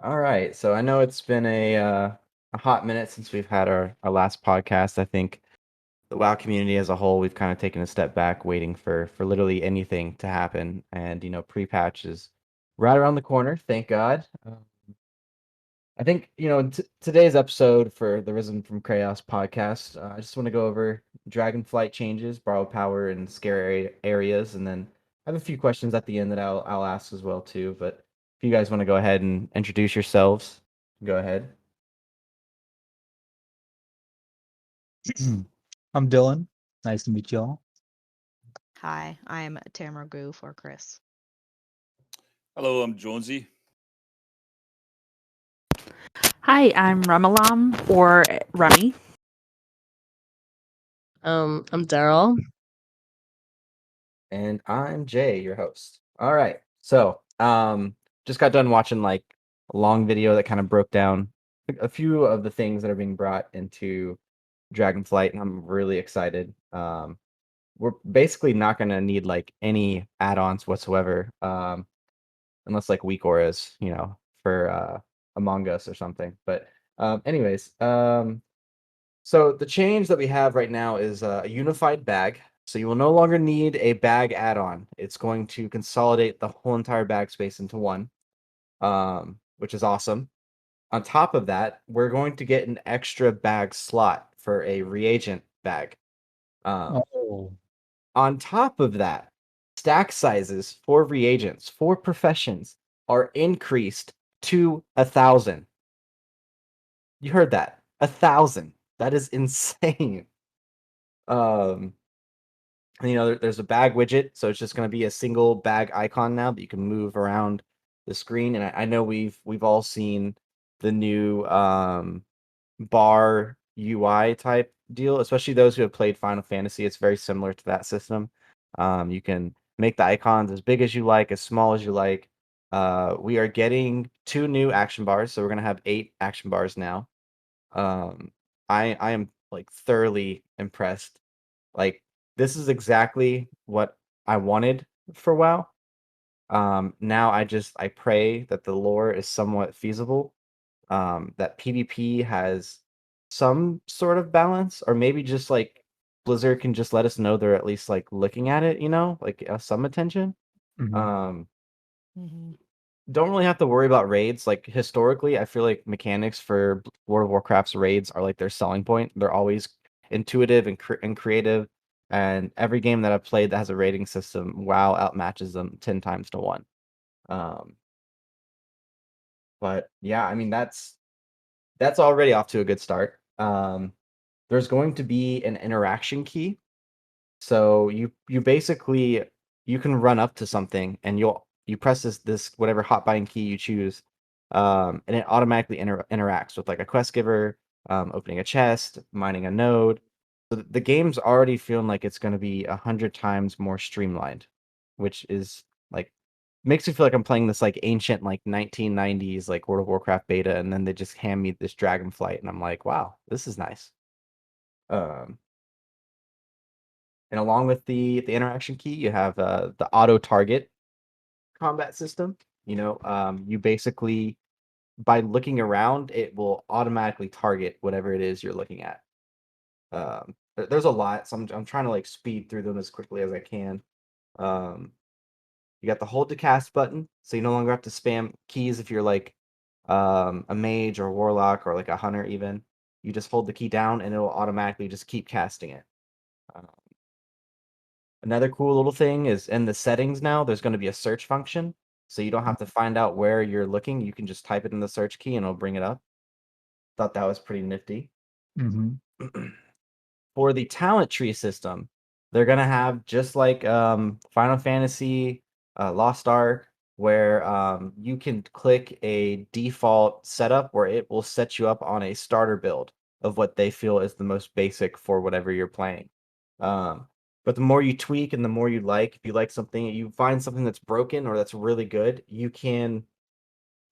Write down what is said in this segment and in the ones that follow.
All right. So I know it's been a hot minute since we've had our last podcast. I think the WoW community as a whole, we've kind of taken a step back, waiting for literally anything to happen. And pre-patch is right around the corner. Thank God. I think in today's episode for the Risen from Chaos podcast, I just want to go over Dragonflight changes, borrow power, and scare areas, and then I have a few questions at the end that I'll ask as well too. But if you guys want to go ahead and introduce yourselves, go ahead. I'm Dylan. Nice to meet y'all. Hi, I'm Tamara Goo for Chris. Hello, I'm Jonesy. Hi, I'm Ramalam or Rummy. I'm Daryl. And I'm Jay, your host. All right. So, just got done watching like a long video that kind of broke down a few of the things that are being brought into Dragonflight, and I'm really excited. We're basically not going to need like any add-ons whatsoever, unless like weak auras, for Among Us or something. But anyways, so the change that we have right now is a unified bag. So you will no longer need a bag add-on. It's going to consolidate the whole entire bag space into one, which is awesome. On top of that, we're going to get an extra bag slot for a reagent bag. Oh, On top of that, stack sizes for reagents for professions are increased to 1,000. You heard that. 1,000. That is insane. Um, there's a bag widget, so it's just going to be a single bag icon now that you can move around the screen. And I know we've all seen the new bar UI type deal, especially those who have played Final Fantasy. It's very similar to that system. You can make the icons as big as you like, as small as you like. We are getting 2 new action bars, so we're gonna have 8 action bars now. Um, I am like thoroughly impressed. Like this is exactly what I wanted for WoW. Now I pray that the lore is somewhat feasible, that PvP has some sort of balance, or maybe just like Blizzard can just let us know they're at least like looking at it, like some attention. mhm. Um, Mm-hmm. don't really have to worry about raids. Like historically, I feel like mechanics for World of Warcraft's raids are like their selling point. They're always intuitive and creative. And every game that I've played that has a rating system, WoW outmatches them 10 times to 1. Um, but yeah, I mean that's already off to a good start. There's going to be an interaction key. So you basically you can run up to something and you press this whatever hot button key you choose, and it automatically interacts with like a quest giver, opening a chest, mining a node. So the game's already feeling like it's going to be 100 times more streamlined, which is like makes me feel like I'm playing this like ancient like 1990s like World of Warcraft beta, and then they just hand me this Dragonflight, and I'm like, wow, this is nice. Um, and along with the interaction key, you have the auto target combat system. You basically by looking around, it will automatically target whatever it is you're looking at. There's a lot, so I'm trying to like speed through them as quickly as I can. Um, you got the hold to cast button, so you no longer have to spam keys if you're like a mage or a warlock or like a hunter even. You just hold the key down and it'll automatically just keep casting it. Uh, Another cool little thing is in the settings now, there's going to be a search function. So you don't have to find out where you're looking. You can just type it in the search key and it'll bring it up. Thought that was pretty nifty. Mhm. For the talent tree system, they're going to have just like Final Fantasy Lost Ark, where you can click a default setup where it will set you up on a starter build of what they feel is the most basic for whatever you're playing. Um, but the more you tweak and the more you like, if you like something, you find something that's broken or that's really good, you can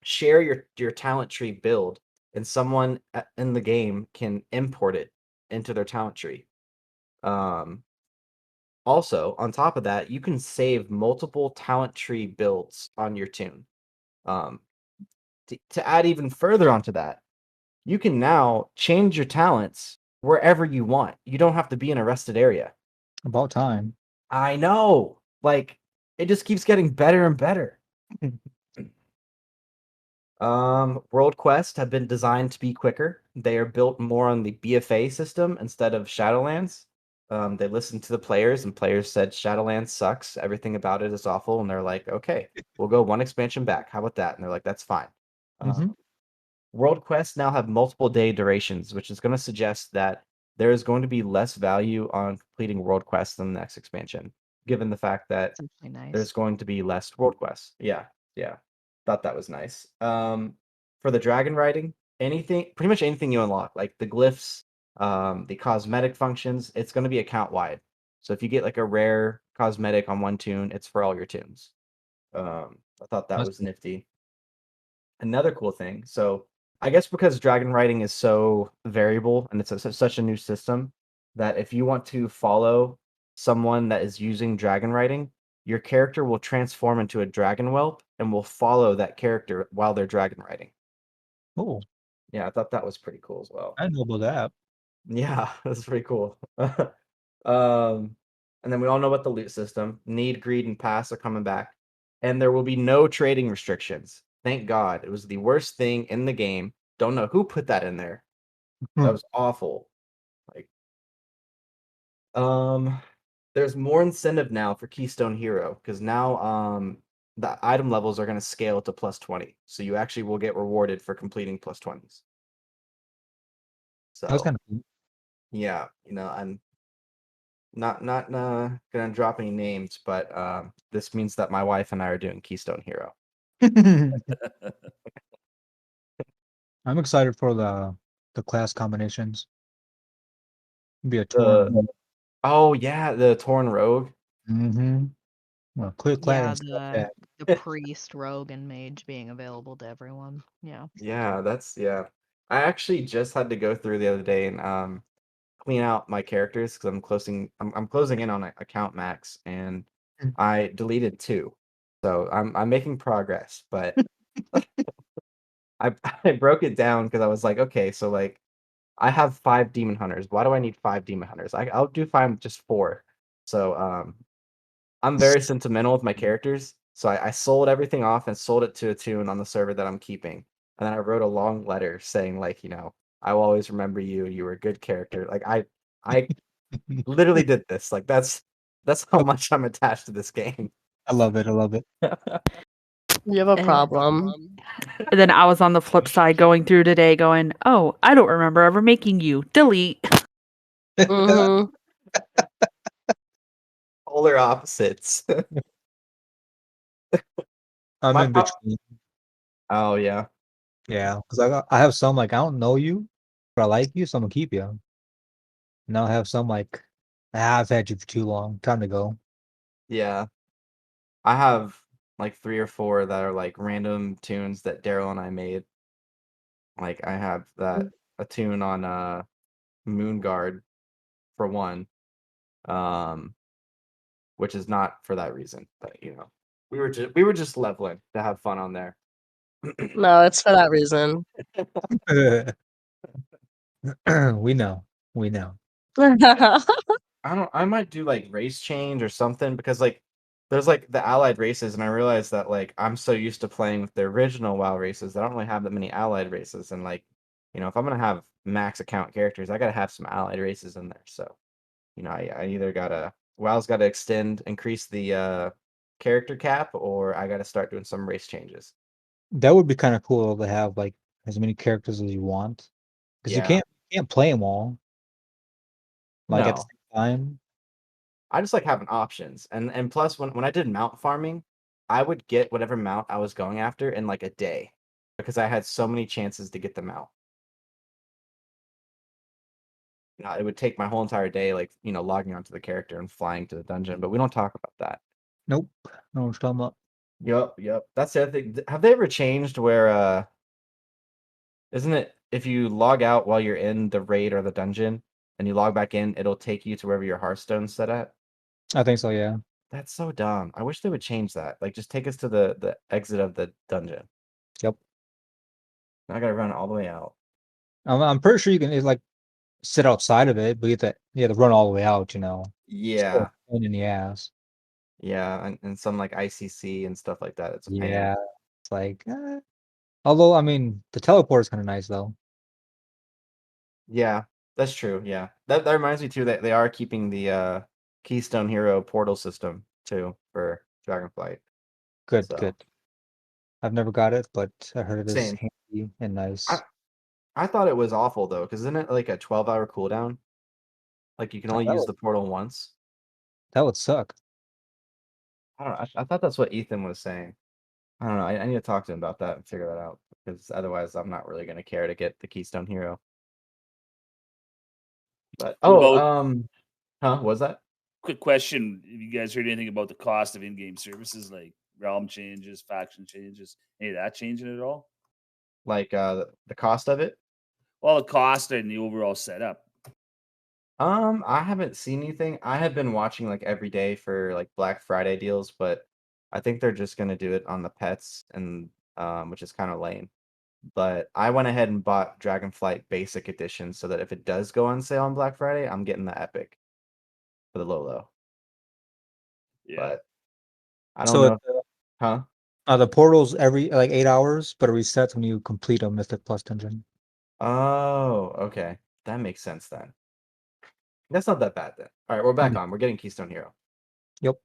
share your talent tree build, and someone in the game can import it into their talent tree. Um, Also, on top of that, you can save multiple talent tree builds on your tune. Um, to add even further onto that, you can now change your talents wherever you want. You don't have to be in a rested area. About time. I know. Like, it just keeps getting better and better. World quests have been designed to be quicker. They are built more on the BFA system instead of Shadowlands. They listened to the players, and players said Shadowlands sucks. Everything about it is awful, and they're like, okay, we'll go one expansion back. How about that? And they're like, that's fine. Mhm. World quests now have multiple day durations, which is going to suggest that there is going to be less value on completing world quests than the next expansion, given the fact that It's actually nice. there's going to be less world quests. Yeah. Thought that was nice. For the dragon riding, pretty much anything you unlock, like the glyphs, the cosmetic functions, it's going to be account wide. So if you get like a rare cosmetic on one tune, it's for all your tunes. I thought that That's was nifty. Another cool thing. So I guess because dragon riding is so variable and it's such a new system that if you want to follow someone that is using dragon riding, your character will transform into a dragon whelp and will follow that character while they're dragon riding. Oh, Yeah, I thought that was pretty cool as well. I didn't know about that. Yeah, that's pretty cool. And then we all know about the loot system. Need, greed, and pass are coming back. And there will be no trading restrictions. Thank God. It was the worst thing in the game. Don't know who put that in there. That Hmm. was awful. Like, there's more incentive now for Keystone Hero because now the item levels are going to scale to plus 20. So you actually will get rewarded for completing plus 20s. That was So kind of cool. yeah, I'm not gonna drop any names, but this means that my wife and I are doing Keystone Hero. I'm excited for the class combinations. Be a The torn. oh yeah, the Torn Rogue. Mm-hmm. Well, clear clad Yeah, and stuff. the priest, rogue, and mage being available to everyone. Yeah. Yeah. I actually just had to go through the other day and clean out my characters because I'm closing in on account max and Mm. I deleted 2. So I'm making progress, but I I broke it down because I was like, okay, so like I have 5 demon hunters. Why do I need 5 demon hunters? I'll do fine with just 4. So I'm very sentimental with my characters. So I sold everything off and sold it to a tune on the server that I'm keeping. And then I wrote a long letter saying like, I will always remember you. You were a good character. Like I literally did this. Like that's how much I'm attached to this game. I love it. I love it. You have a And- problem. And then I was on the flip side going through today going, oh, I don't remember ever making you. Delete. hmm Polar opposites. I'm My in pro- between. Oh yeah. Yeah, because I have some like I don't know you, but I like you, so I'm gonna keep you. Now I have some like I've had you for too long. Time to go. Yeah. I have like 3 or 4 that are like random tunes that Daryl and I made. Like I have a tune on Moonguard for one. Um which is not for that reason, but we were just leveling to have fun on there. No, it's for that reason. We know. We know. I might do like race change or something because like there's like the allied races and I realized that like I'm so used to playing with the original WoW races that I don't really have that many allied races and like if I'm gonna have max account characters I gotta have some allied races in there. So I either gotta WoW's gotta increase the character cap or I gotta start doing some race changes. That would be kind of cool to have like as many characters as you want, because you Yeah. can't play them all like at the No. same time. I just like having options. And plus when I did mount farming, I would get whatever mount I was going after in like a day because I had so many chances to get the mount. It would take my whole entire day like, logging onto the character and flying to the dungeon, but we don't talk about that. Nope. No one's talking about. Yep. That's the other thing. Have they ever changed where isn't it if you log out while you're in the raid or the dungeon and you log back in, it'll take you to wherever your Hearthstone's set at? I think so. Yeah. That's so dumb. I wish they would change that. Like just take us to the exit of the dungeon. Yep. I gotta run all the way out. I'm pretty sure you can like sit outside of it, but you have to run all the way out. Yeah, Pain in the ass. yeah, and some like ICC and stuff like that. It's a pain. Yeah, it's like. Although I mean, the teleport is kind of nice though. Yeah, that's true. Yeah, that reminds me too that they are keeping the Keystone Hero portal system too for Dragonflight. Good, So good. I've never got it, but I heard it is same. handy and nice. I thought it was awful though, because isn't it like a 12-hour cooldown? Like you can only that use would, the portal once. that would suck. I don't know. I thought that's what Ethan was saying. I don't know. I need to talk to him about that and figure that out because otherwise I'm not really gonna care to get the Keystone Hero. But What about what was that? quick question? Have you guys heard anything about the cost of in-game services like realm changes, faction changes? Any of that changing at all? Like the cost of it? Well, the cost and the overall setup. I haven't seen anything. I have been watching like every day for like Black Friday deals, but I think they're just gonna do it on the pets and which is kind of lame. But I went ahead and bought Dragonflight Basic Edition so that if it does go on sale on Black Friday, I'm getting the Epic for the low. Yeah. But I don't So know. Huh? the portals every like 8 hours, but it resets when you complete a Mythic Plus dungeon. Oh, okay. That makes sense then. That's not that bad then. All right, we're back on. We're getting Keystone Hero. Yep.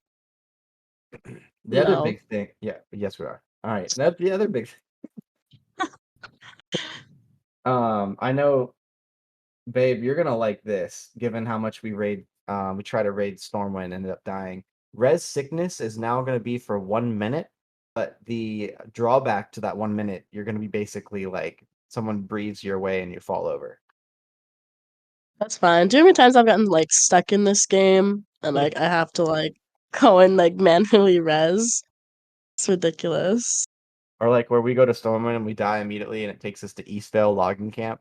The other No. big thing, yeah, yes, we are. All right, that's the other big. I know, babe, you're gonna like this, given how much we try to raid Stormwind, ended up dying. Res Sickness is now gonna be for 1 minute, but the drawback to that 1 minute, you're gonna be basically like someone breathes your way and you fall over. That's fine. Do you know how many times I've gotten like stuck in this game and like I have to like go and like manually res? It's ridiculous. Or like where we go to Stormwind and we die immediately, and it takes us to Eastvale logging camp.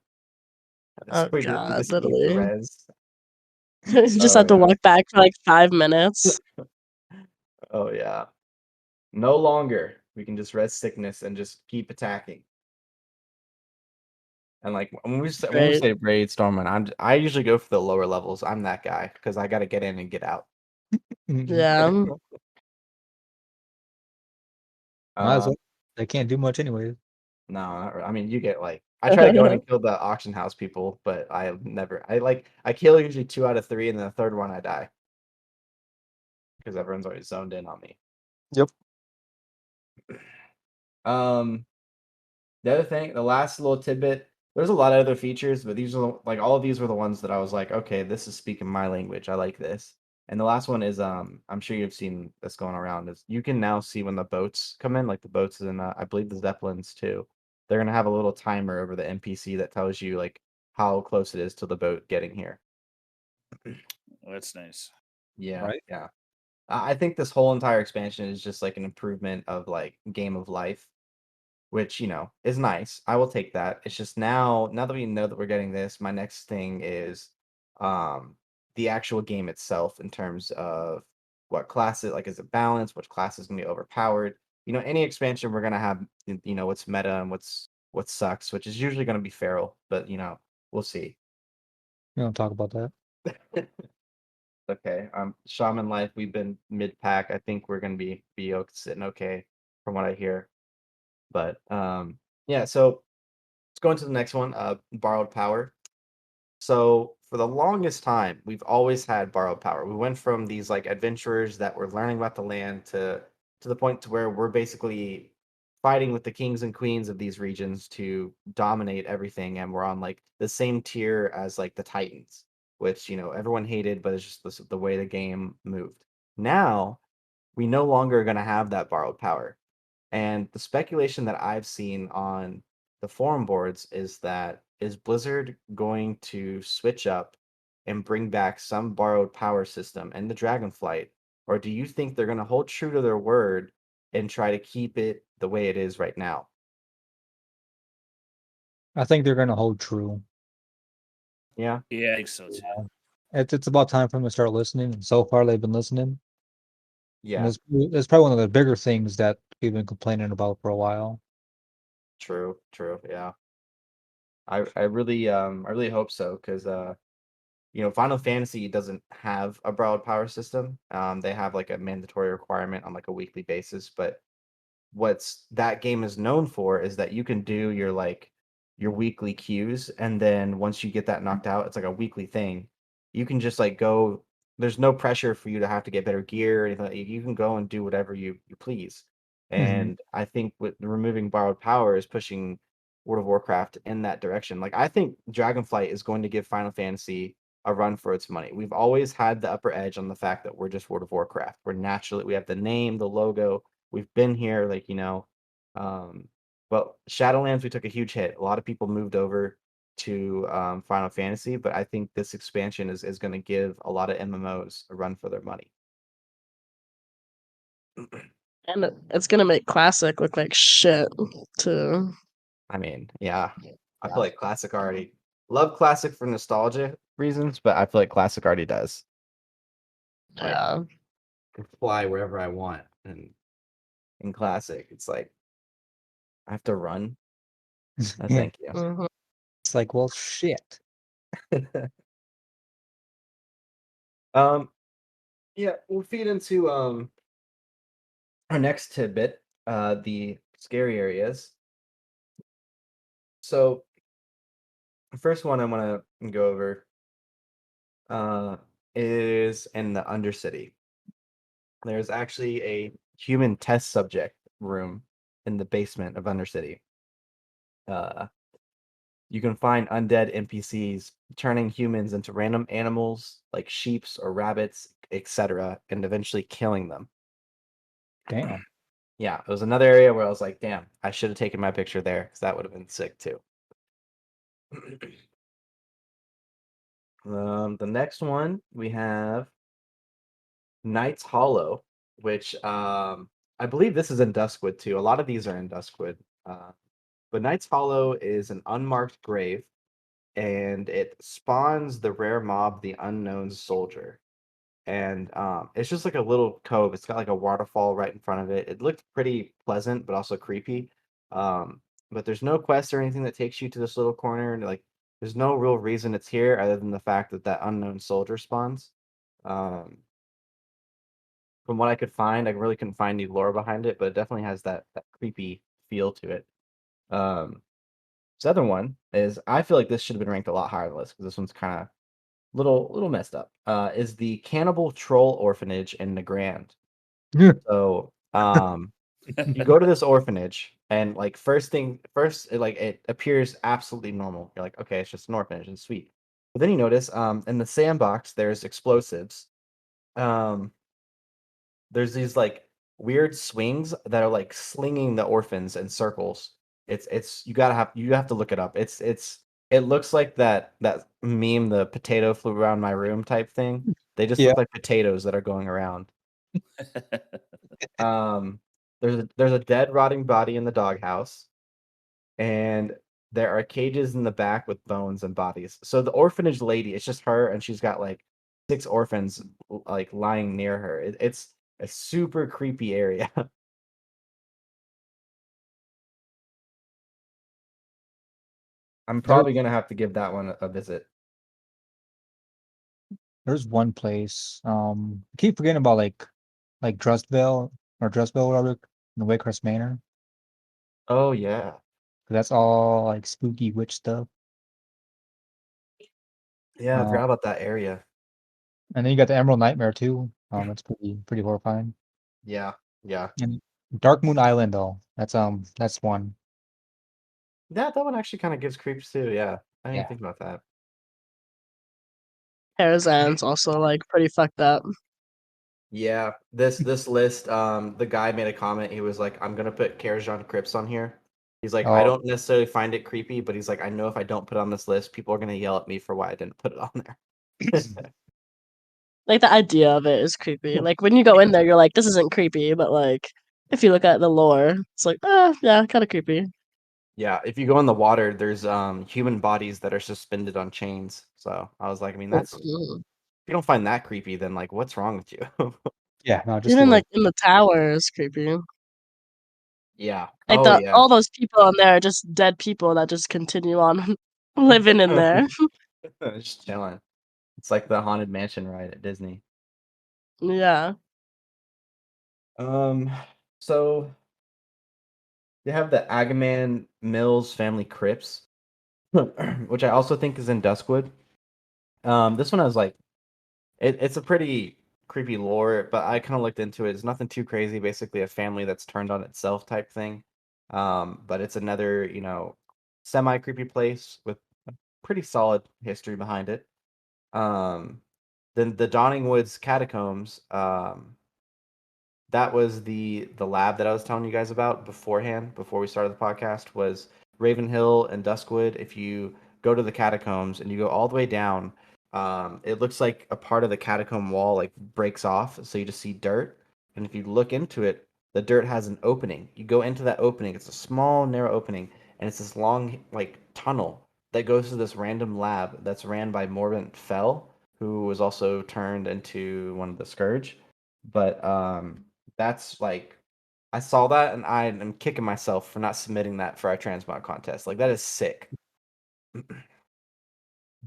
Oh We god, just eat the literally. res. You just Oh have to yeah. walk back for like 5 minutes. Oh yeah. No longer. We can just res sickness and just keep attacking. And like when we say Great. raid Stormwind, I usually go for the lower levels. I'm that guy because I got to get in and get out. Yeah. Might as Um, well. They can't do much anyways. no, not really. I mean, you get like I try to go in and kill the auction house people, but I kill usually 2 out of 3, and then the third one I die because everyone's always zoned in on me. Yep. The other thing, the last little tidbit, there's a lot of other features, but these are like all of these were the ones that I was like, okay, this is speaking my language. I like this. And the last one is I'm sure you've seen this going around is you can now see when the boats come in, like the boats in I believe the Zeppelins too. They're gonna have a little timer over the NPC that tells you like how close it is to the boat getting here. Oh, that's nice. Yeah, Right. yeah. I think this whole entire expansion is just like an improvement of like game of life, which is nice. I will take that. It's just now that we know that we're getting this, my next thing is the actual game itself in terms of what classes, like, is it balanced, which class is gonna be overpowered. Any expansion we're gonna have what's meta and what sucks, which is usually gonna be feral, but we'll see. We don't talk about that. Okay. Shaman life, we've been mid pack. I think we're gonna be sitting okay from what I hear. But yeah, so let's go into the next one, borrowed power. So for the longest time, we've always had borrowed power. We went from these like adventurers that were learning about the land to the point to where we're basically fighting with the kings and queens of these regions to dominate everything, and we're on like the same tier as like the Titans, which everyone hated, but it's just the way the game moved. Now we no longer are going to have that borrowed power. And the speculation that I've seen on the forum boards is Blizzard going to switch up and bring back some borrowed power system in the Dragonflight? Or do you think they're going to hold true to their word and try to keep it the way it is right now? I think they're gonna hold true. Yeah. Yeah, I think so too. It's about time for them to start listening. And so far, they've been listening. And Yeah. it's probably one of the bigger things that we've been complaining about for a while. True. Yeah. I really hope so because Final Fantasy doesn't have a borrowed power system. They have like a mandatory requirement on like a weekly basis, but what's that game is known for is that you can do your weekly queues, and then once you get that knocked out, it's like a weekly thing. You can just like go. There's no pressure for you to have to get better gear or anything. You can go and do whatever you please. Mhm. And I think with removing borrowed power is pushing World of Warcraft in that direction. Like I think Dragonflight is going to give Final Fantasy a run for its money. We've always had the upper edge on the fact that we're just World of Warcraft. We have the name, the logo, we've been here, um, but Shadowlands, we took a huge hit. A lot of people moved over to Final Fantasy, but I think this expansion is going to give a lot of MMOs a run for their money. And it's gonna make Classic look like shit too. I mean, yeah, I feel like Classic already love Classic for nostalgia reasons, but I feel like Classic already does. Like, Yeah. I can fly wherever I want, and in Classic, it's like I have to run. No, Yeah. thank you. Mhm. It's like, well, shit. Yeah, we'll feed into our next tidbit, the scary areas. So the first one I want to go over uh, is in the Undercity. There's actually a human test subject room in the basement of Undercity. You can find undead NPCs turning humans into random animals like sheeps or rabbits, etc., and eventually killing them. Damn. Yeah, it was another area where I was like, damn, I should have taken my picture there because that would have been sick too. The next one we have Knight's Hollow, which I believe this is in Duskwood too. A lot of these are in Duskwood. But Knight's Hollow is an unmarked grave, and it spawns the rare mob, the Unknown Soldier. And it's just like a little cove. It's got like a waterfall right in front of it. It looked pretty pleasant, but also creepy. But there's no quest or anything that takes you to this little corner. And like, there's no real reason it's here other than the fact that that unknown soldier spawns. Um, from what I could find, I really couldn't find any lore behind it, but it definitely has that creepy feel to it. This other one is I feel like this should have been ranked a lot higher on the list because this one's kind of little messed up. Is the Cannibal Troll Orphanage in Nagrand. So you go to this orphanage and like first it appears absolutely normal. You're like, okay, it's just an orphanage and sweet. But then you notice in the sandbox there's explosives. There's these like weird swings that are like slinging the orphans in circles. It's you have to look it up. It looks like that meme, the potato flew around my room type thing. They just Yeah. look like potatoes that are going around. There's a dead rotting body in the doghouse, and there are cages in the back with bones and bodies. So the orphanage lady, it's just her, and she's got like 6 orphans like lying near her. It's a super creepy area. I'm probably gonna have to give that one a visit. There's one place. I keep forgetting about like Drustville or Drustville, whatever, in Wakehurst Manor. Oh yeah, That's all like spooky witch stuff. yeah. I Uh, forgot about that area. and then you got the Emerald Nightmare too. That's pretty horrifying. Yeah, yeah. And Dark Moon Island though. That's one. That one actually kind of gives creeps too. Yeah, I didn't Yeah. even think about that. Tarzan's also like pretty fucked up. Yeah, this list, the guy made a comment. He was like, "I'm gonna put Karajan Crypts on here." He's like, "I Oh, don't necessarily find it creepy, but he's like, I know if I don't put it on this list, people are gonna yell at me for why I didn't put it on there." Like the idea of it is creepy. Like when you go in there, you're like, this isn't creepy, but like if you look at the lore, it's like, yeah, kind of creepy. Yeah, if you go in the water, there's human bodies that are suspended on chains. So I was like, I mean, that's if Mhm. you don't find that creepy, then like, what's wrong with you? yeah. No, just Even a like little. in the tower is creepy. Yeah. Like Oh yeah. all those people in there are just dead people that just continue on. living in there. Just chilling. It's like the Haunted Mansion ride at Disney. Yeah. So they have the Agaman Mills family crypts, which I also think is in Duskwood. This one has like it's a pretty creepy lore, but I kind of looked into it. It's nothing too crazy. Basically, a family that's turned on itself type thing. But it's another, semi creepy place with a pretty solid history behind it. Then the Dawning Woods catacombs. That was the lab that I was telling you guys about beforehand, before we started the podcast, was Ravenhill and Duskwood. If you go to the catacombs and you go all the way down, it looks like a part of the catacomb wall like breaks off, so you just see dirt. And if you look into it, the dirt has an opening. You go into that opening, it's a small, narrow opening, and it's this long like tunnel that goes to this random lab that's ran by Morbant Fell, who was also turned into one of the Scourge. But that's like I saw that and I am kicking myself for not submitting that for our transmog contest. Like that is sick. You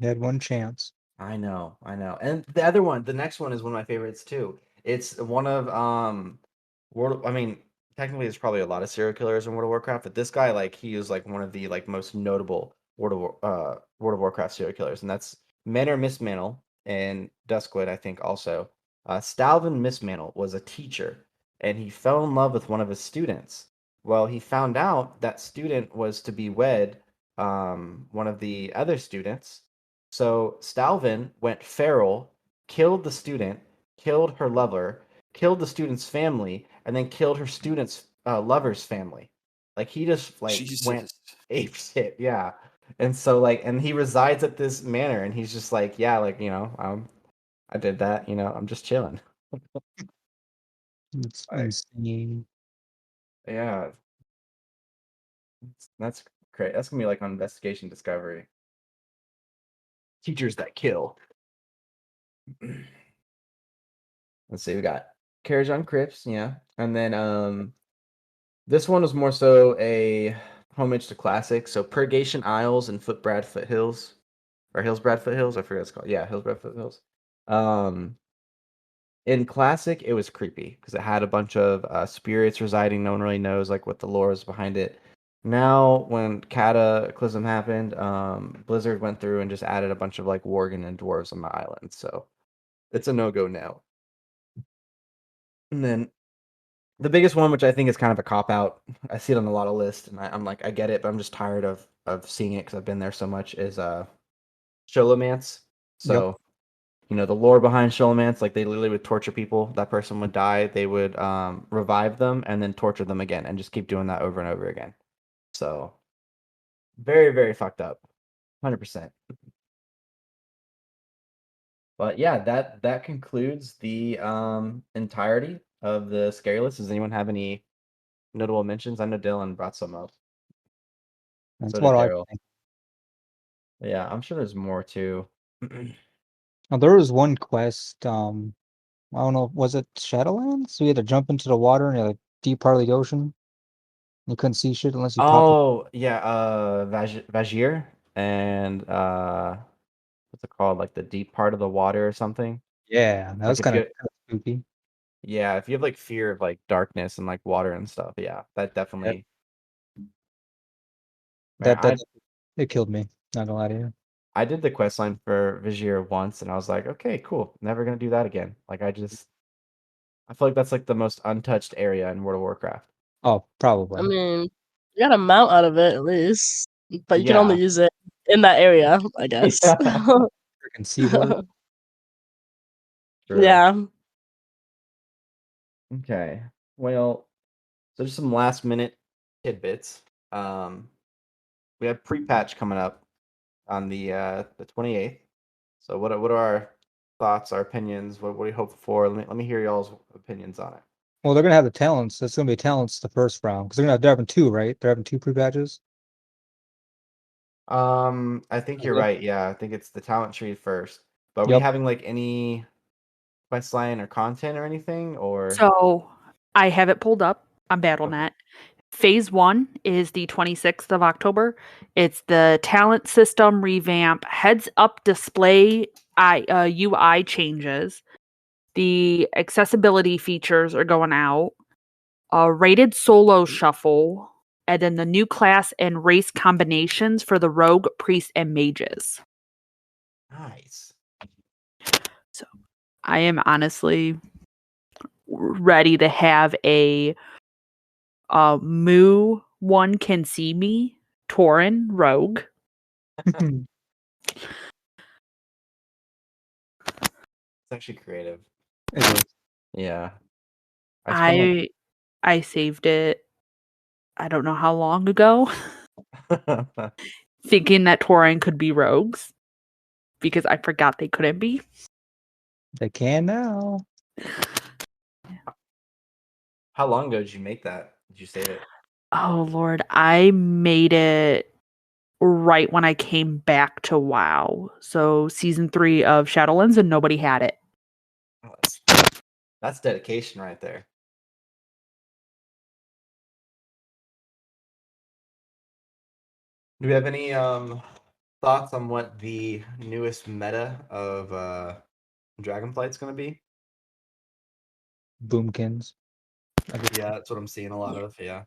had one chance. I know. And the other one, the next one is one of my favorites too. It's one of I mean, technically there's probably a lot of serial killers in World of Warcraft, but this guy like he is like one of the like most notable World of Warcraft serial killers, and that's Manor Mismantle and Duskwood, I think also. Stalvin Mismantle was a teacher and he fell in love with one of his students. Well, he found out that student was to be wed one of the other students, so Stalvin went feral, killed the student, killed her lover, killed the student's family, and then killed her student's lover's family. Like he just like went Jesus. ape shit, yeah. And so like, and he resides at this manor, and he's just like, yeah, like I did that, I'm just chilling. It's Right. insane. Yeah, that's great. That's gonna be like on Investigation Discovery. Teachers that kill. Let's see, we got Carriage on Crips, yeah, and then this one was more so a homage to classics. So Purgation Isles and Footbrad Foothills, or Hillsbrad Foothills, I forget what it's called. Yeah, Hillsbrad Foothills. In classic, it was creepy because it had a bunch of spirits residing. No one really knows like what the lore is behind it. Now, when Cataclysm happened, Blizzard went through and just added a bunch of like Worgen and dwarves on the island. So it's a no-go now. And then the biggest one, which I think is kind of a cop out, I see it on a lot of lists, and I'm like, I get it, but I'm just tired of seeing it because I've been there so much. Is Sholomance. So the lore behind Sholomance, like they literally would torture people. That person would die, they would revive them and then torture them again, and just keep doing that over and over again. So very, very fucked up, 100%. But yeah, that concludes the entirety of the scary list. Does anyone have any notable mentions? I know Dylan brought some up. That's So did what I Daryl. think. Yeah, I'm sure there's more too. Now, there was one quest, I don't know, was it Shadowlands? So you had to jump into the water in a deep part of the ocean. You couldn't see shit unless you popped. Oh yeah, Vajir and what's it called? Like the deep part of the water or something. Yeah, that Like was if kind you of spooky. yeah, if you have like fear of like darkness and like water and stuff, yeah, that definitely. Man, That it killed me. Not gonna lie to you. I did the quest line for Vajir once, and I was like, okay, cool, never gonna do that again. Like I feel like that's like the most untouched area in World of Warcraft. Oh, I probably. mean, you got a mount out of it at least, but you can only Yeah. use it in that area, I guess. Yeah. Freaking seahorse. True. Yeah. Okay. Well, so just some last minute tidbits. We have pre-patch coming up on the 28th. So what are our thoughts, our opinions? What do you hope for? Let me hear y'all's opinions on it. Well, they're gonna have the talents. It's gonna be talents the first round because they're having two, right? They're having two pre-badges. I think you're Yep. right. Yeah, I think it's the talent tree first. But are we Yep. having like any quest line or content or anything? Or So I have it pulled up on BattleNet. Phase 1 is the 26th of October. It's the talent system revamp, heads-up display UI changes. The accessibility features are going out. Rated solo shuffle, and then the new class and race combinations for the rogue, priest, and mages. Nice. I am honestly ready to have a Moo One Can See Me Tauren rogue. It's actually creative. It is. Yeah. spent, I saved it. I don't know how long ago, like- thinking that Tauren could be rogues because I forgot they couldn't be. They can now. How long ago did you make that? Did you save it? Oh Lord, I made it right when I came back to WoW. So season 3 of Shadowlands, and nobody had it. Oh, that's dedication right there. Do we have any thoughts on what the newest meta of Dragonflight's going to be? Boomkins. Yeah, that's what I'm seeing a lot of. Yeah.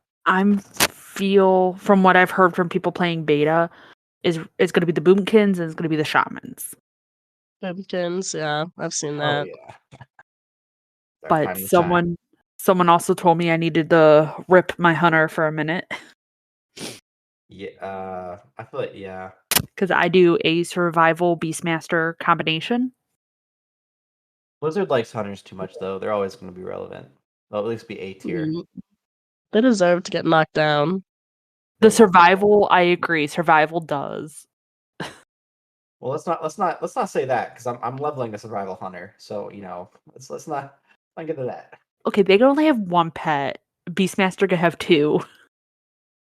Feel from what I've heard from people playing beta is it's going to be the boomkins and it's going to be the shamans. Pumpkins, yeah, I've seen Oh that. yeah. Our But time to shine. someone also told me I needed to rip my hunter for a minute Yeah, I feel like because I do a survival beastmaster combination. Blizzard likes hunters too much though. They're always going to be relevant. They'll at least be A tier. Mm. They deserve to get knocked down. The They're not- survival, I agree. Survival does. Well, let's not say that because I'm leveling a survival hunter. So let's not get to that. Okay, they can only have one pet. Beastmaster can have 2.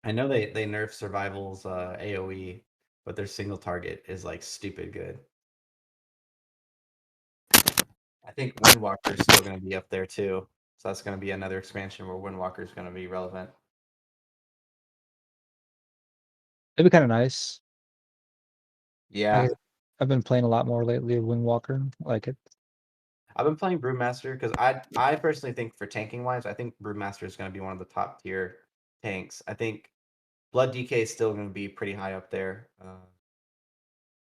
I know they nerf survival's AOE, but their single target is like stupid good. I think Windwalker is still going to be up there too, so that's going to be another expansion where Windwalker is going to be relevant. It'd be kind of nice. Yeah, I've been playing a lot more lately of Windwalker. I like it. I've been playing Brewmaster because I personally think for tanking wise, I think Brewmaster is going to be one of the top tier tanks. I think Blood DK is still going to be pretty high up there.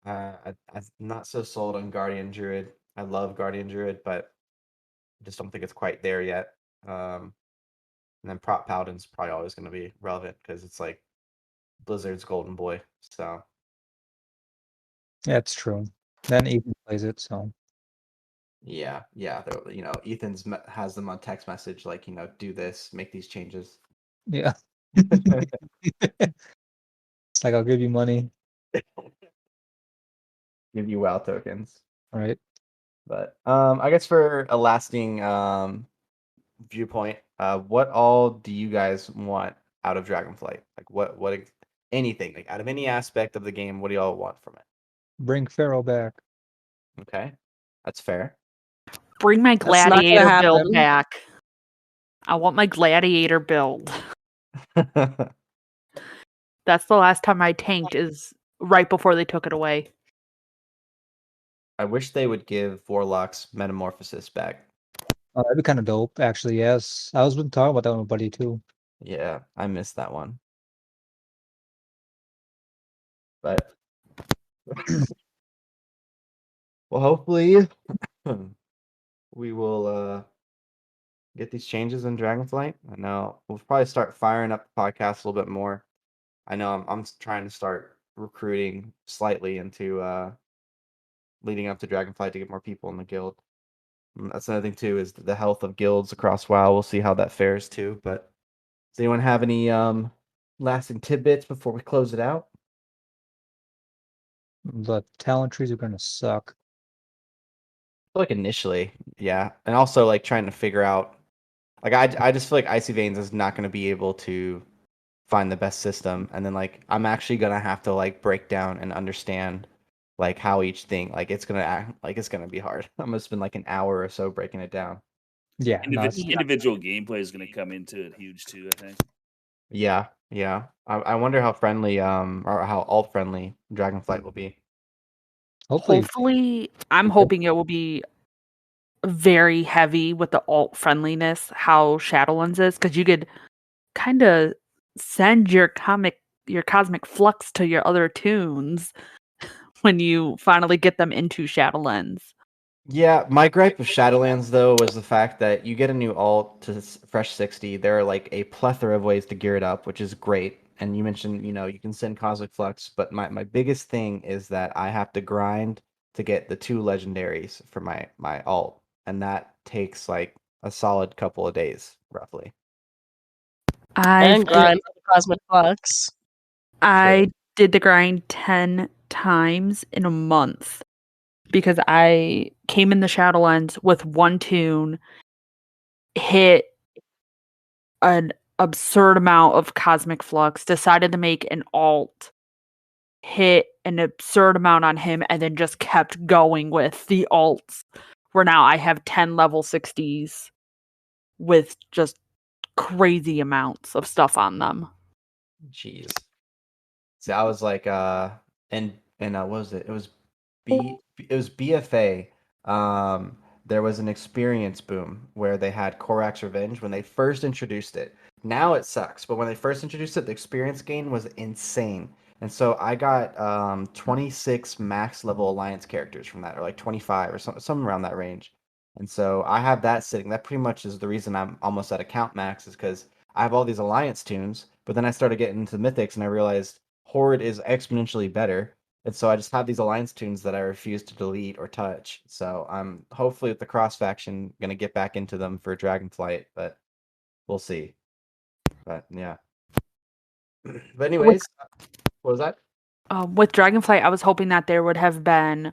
I'm not so sold on Guardian Druid. I love Guardian Druid, but I just don't think it's quite there yet. And then Prop Paladin's probably always going to be relevant because it's like Blizzard's golden boy. So Yeah, it's true. Then Ethan plays it, so yeah. Ethan's has them on text message like do this, make these changes. yeah. It's like I'll give you money, Give you WoW tokens. right? But I guess for a lasting viewpoint, what all do you guys want out of Dragonflight? Like what anything, like out of any aspect of the game, what do y'all want from it? Bring Pharaoh back. Okay. That's fair. Bring my That's not gonna gladiator build happen. back. I want my gladiator build. That's the last time I tanked is right before they took it away. I wish they would give Warlock's Metamorphosis back. Oh, that'd be kind of dope, actually. Yes, I was been talking about that with my buddy too. Yeah, I missed that one. But well, hopefully we will get these changes in Dragonflight. I know we'll probably start firing up the podcast a little bit more. I know I'm trying to start recruiting slightly into leading up to Dragonflight to get more people in the guild. And that's another thing too is the health of guilds across WoW. We'll see how that fares too. But does anyone have any lasting tidbits before we close it out? The talent trees are gonna suck. Like initially, yeah, and also like trying to figure out, like I just feel like Icy Veins is not going to be able to find the best system, and then like I'm actually gonna have to like break down and understand like how each thing like it's gonna act like it's gonna be hard. I'm gonna spend like an hour or so breaking it down. Yeah, no, it's, Individual gameplay is going to come into it huge too. I think. Yeah, yeah. I wonder how friendly or how alt friendly Dragonflight will be. Hopefully, Hopefully, I'm Okay. hoping it will be very heavy with the alt friendliness, how Shadowlands is, because you could kind of send your cosmic flux to your other tunes when you finally get them into Shadowlands. Yeah, my gripe with Shadowlands though was the fact that you get a new alt to fresh 60. There are like a plethora of ways to gear it up, which is great. And you mentioned, you can send Cosmic Flux, but my biggest thing is that I have to grind to get the 2 legendaries for my alt, and that takes like a solid couple of days, roughly. And grind for the Cosmic Flux. I did the grind 10 times in a month because I came in the Shadowlands with 1 tune, hit an absurd amount of Cosmic Flux, decided to make an alt, hit an absurd amount on him, and then just kept going with the alts. Where now I have 10 level 60s with just crazy amounts of stuff on them. Jeez. See, I was like, and what was it? It was BFA. There was an experience boom where they had Korak's Revenge when they first introduced it. Now it sucks, but when they first introduced it, the experience gain was insane. And so I got 26 max level alliance characters from that, or like 25 or something around that range. And so I have that sitting. That pretty much is the reason I'm almost at account max, is because I have all these alliance tunes, but then I started getting into mythics and I realized Horde is exponentially better. And so I just have these alliance tunes that I refuse to delete or touch. So I'm hopefully with the cross faction gonna get back into them for Dragonflight, but we'll see. But yeah. But anyways, what was that? With Dragonflight, I was hoping that there would have been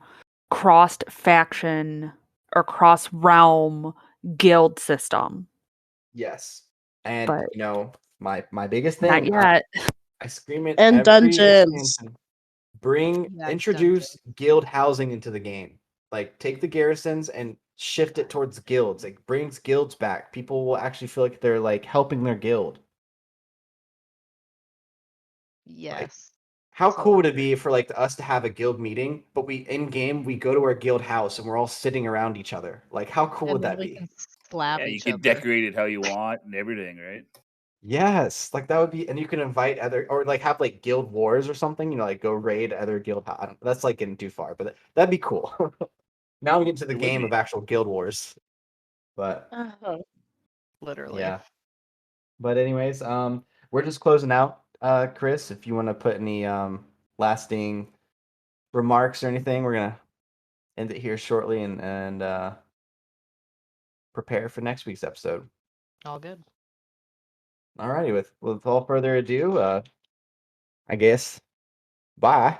crossed faction or cross realm guild system. Yes. And But my biggest not thing, yet. I scream it And every dungeons. expansion. Yeah, Introduce guild housing into the game. Like take the garrisons and shift it towards guilds. Like brings guilds back. People will actually feel like they're like helping their guild. Yes. How So- cool would it be for like us to have a guild meeting, but we in game we go to our guild house and we're all sitting around each other? Like how cool would and then that we be? can slap Yeah, you each can other. decorate it how you want and everything, right? Yes, like that would be, and you can invite other, or like have like guild wars or something. Like go raid other guild. That's like getting too far, but that'd be cool. Now we get to the It would game be. of actual guild wars, but Literally. yeah. But anyways, we're just closing out. Chris, if you want to put any lasting remarks or anything, we're gonna end it here shortly and prepare for next week's episode. All good. Alrighty, with all further ado, I guess bye.